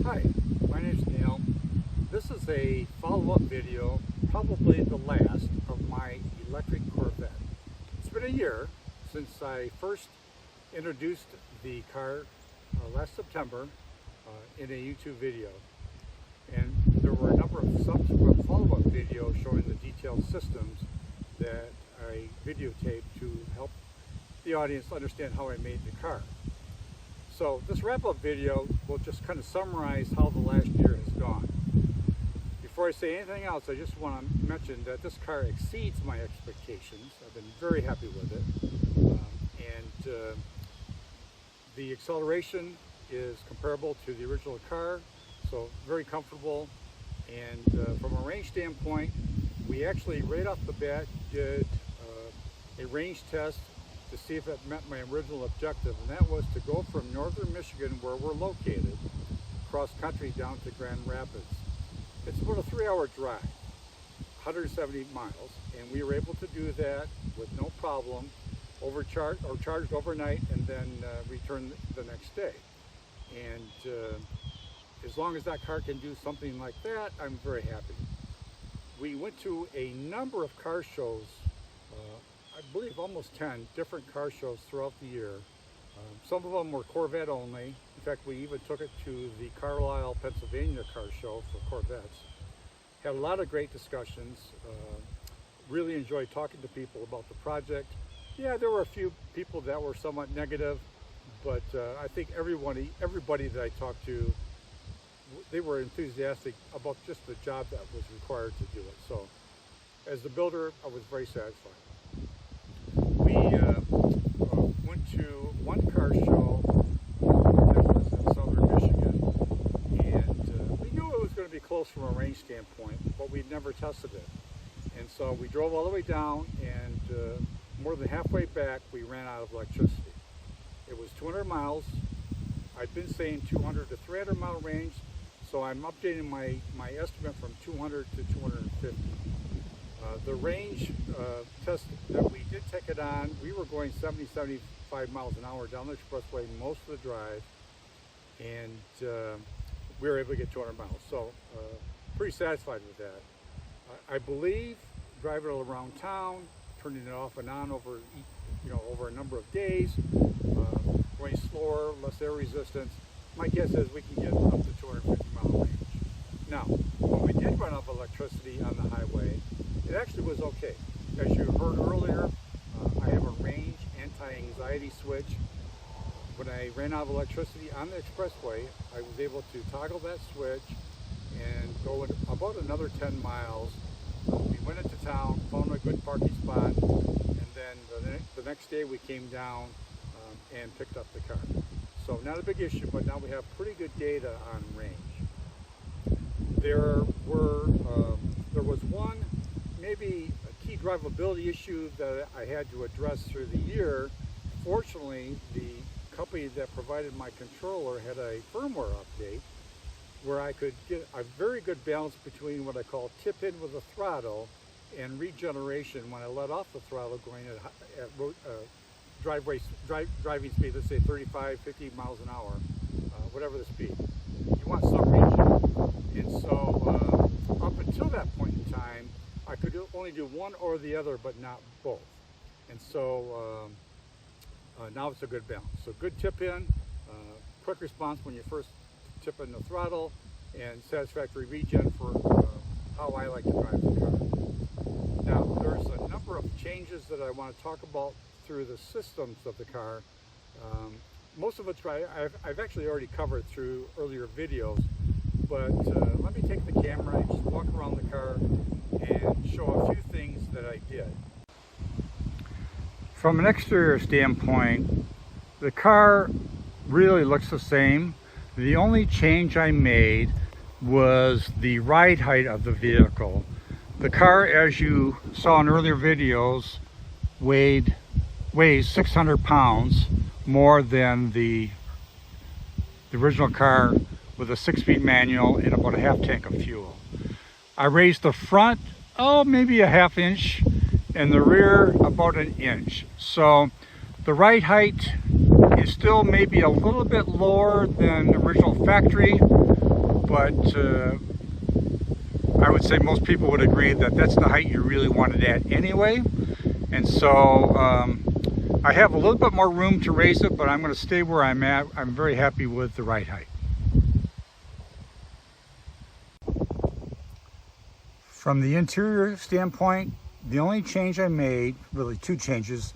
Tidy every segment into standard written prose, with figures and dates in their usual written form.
Hi, my name is Neil. This is a follow-up video, probably the last of my electric Corvette. It's been a year since I first introduced the car last September in a YouTube video. And there were a number of subsequent follow-up videos showing the detailed systems that I videotaped to help the audience understand how I made the car. So this wrap-up video will just kind of summarize how the last year has gone. Before I say anything else, I just want to mention that this car exceeds my expectations. I've been very happy with it. The acceleration is comparable to the original car, so very comfortable. And from a range standpoint, we actually right off the bat did a range test to see if it met my original objective, and that was to go from northern Michigan, where we're located, cross country down to Grand Rapids. It's about a 3-hour drive, 170 miles, and we were able to do that with no problem, charged overnight and then return the next day. And as long as that car can do something like that, I'm very happy. We went to a number of car shows, I believe almost 10 different car shows throughout the year. Some of them were Corvette only. In fact, we even took it to the Carlisle, Pennsylvania car show for Corvettes. Had a lot of great discussions. Really enjoyed talking to people about the project. Yeah, there were a few people that were somewhat negative, but I think everybody that I talked to, they were enthusiastic about just the job that was required to do it. So as the builder, I was very satisfied. We went to one car show that was in southern Michigan, and we knew it was going to be close from a range standpoint, but we'd never tested it. And so we drove all the way down, and more than halfway back, we ran out of electricity. It was 200 miles. I'd been saying 200 to 300 mile range, so I'm updating my estimate from 200 to 250. The range test that we did take it on, we were going 75 miles an hour down the expressway most of the drive, and we were able to get 200 miles. So pretty satisfied with that. I believe driving it around town, turning it off and on over a number of days, going slower, less air resistance, my guess is we can get up to 250 mile range. Now, when we did run out of electricity on the highway, it actually was okay. As you heard earlier, I have a range anti-anxiety switch. When I ran out of electricity on the expressway, I was able to toggle that switch and go about another 10 miles. We went into town, found a good parking spot, and then the next day we came down and picked up the car. So not a big issue, but now we have pretty good data on range. There was one maybe a key drivability issue that I had to address through the year. Fortunately, the company that provided my controller had a firmware update where I could get a very good balance between what I call tip in with the throttle and regeneration when I let off the throttle going at driving speed, let's say 35, 50 miles an hour, whatever the speed. You want some regen. And so up until that point in time, I could only do one or the other, but not both. And so now it's a good balance. So good tip in, quick response when you first tip in the throttle, and satisfactory regen for how I like to drive the car. Now, there's a number of changes that I want to talk about through the systems of the car. Most of which I've actually already covered through earlier videos, but let me take the camera and just walk around the car and show a few things that I did. From an exterior standpoint, the car really looks the same. The only change I made was the ride height of the vehicle. The car, as you saw in earlier videos, weighs 600 pounds more than the original car with a 6-speed manual and about a half tank of fuel. I raised the front, maybe a ½ inch, and the rear about 1 inch. So the ride height is still maybe a little bit lower than the original factory, but I would say most people would agree that that's the height you really want it at anyway. And so I have a little bit more room to raise it, but I'm going to stay where I'm at. I'm very happy with the right height. From the interior standpoint, the only change I made, really two changes,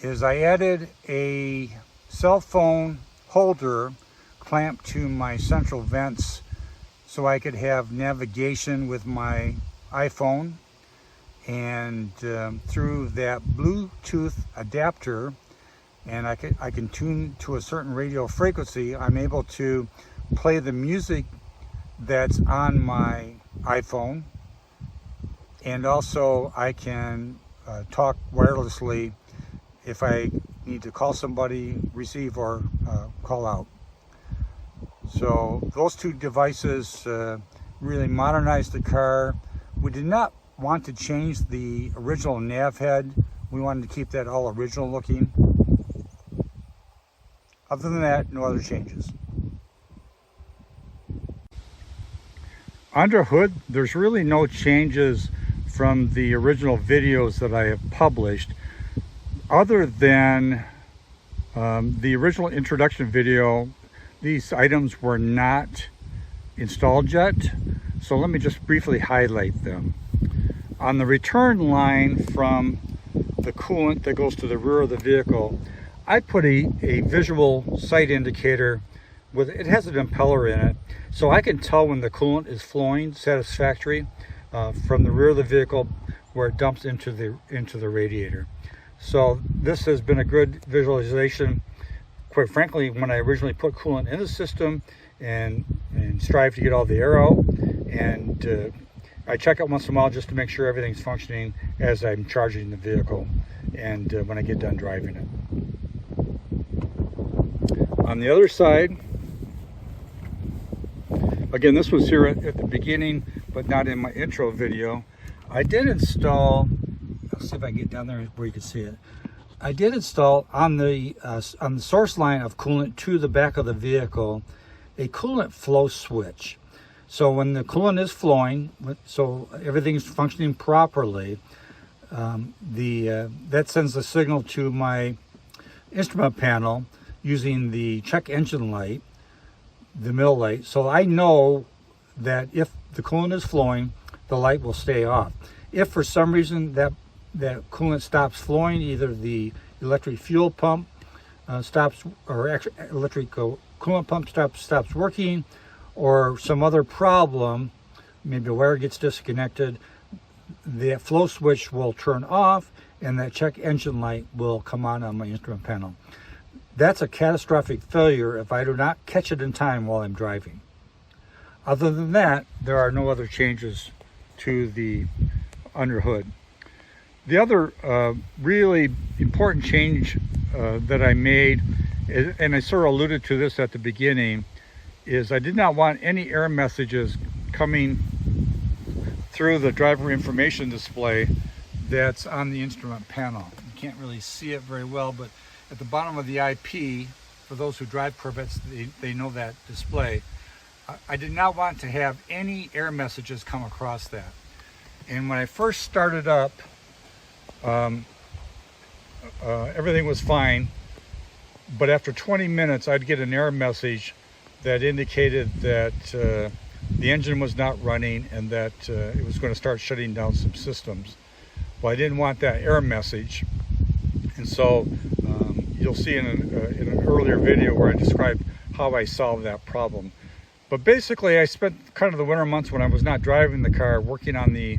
is I added a cell phone holder clamped to my central vents so I could have navigation with my iPhone, and through that Bluetooth adapter, and I can tune to a certain radio frequency, I'm able to play the music that's on my iPhone, and also I can talk wirelessly if I need to call somebody, receive, or call out. So those two devices really modernized the car. We did not want to change the original nav head. We wanted to keep that all original looking. Other than that, no other changes. Under hood, there's really no changes from the original videos that I have published, other than the original introduction video. These items were not installed yet, so let me just briefly highlight them. On the return line from the coolant that goes to the rear of the vehicle, I put a visual sight indicator with, it has an impeller in it, so I can tell when the coolant is flowing satisfactory from the rear of the vehicle where it dumps into the radiator. So this has been a good visualization. Quite frankly, when I originally put coolant in the system and strive to get all the air out, and I check it once in a while just to make sure everything's functioning as I'm charging the vehicle and when I get done driving it. On the other side, again, this was here at the beginning, but not in my intro video. I did install, I'll see if I can get down there where you can see it. I did install on the source line of coolant to the back of the vehicle a coolant flow switch. So when the coolant is flowing, so everything's functioning properly, that sends a signal to my instrument panel using the check engine light, the mill light, so I know that if the coolant is flowing, the light will stay off. If for some reason that coolant stops flowing, either the electric fuel pump stops, or electric coolant pump stops working, or some other problem, maybe a wire gets disconnected, the flow switch will turn off and that check engine light will come on my instrument panel. That's a catastrophic failure if I do not catch it in time while I'm driving. Other than that, there are no other changes to the under hood. The other really important change that I made, and I sort of alluded to this at the beginning, is I did not want any error messages coming through the driver information display that's on the instrument panel. You can't really see it very well, but at the bottom of the IP, for those who drive Corvettes, they know that display. I did not want to have any error messages come across that. And when I first started up, everything was fine, but after 20 minutes I'd get an error message that indicated that the engine was not running and that it was going to start shutting down some systems. Well, I didn't want that error message, and so you'll see in an earlier video where I described how I solved that problem. But basically I spent kind of the winter months when I was not driving the car working on the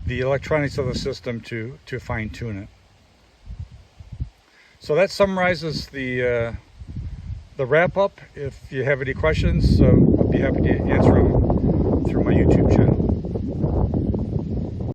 electronics of the system to fine-tune it. So that summarizes the wrap-up. If you have any questions, I'll be happy to answer them through my YouTube channel.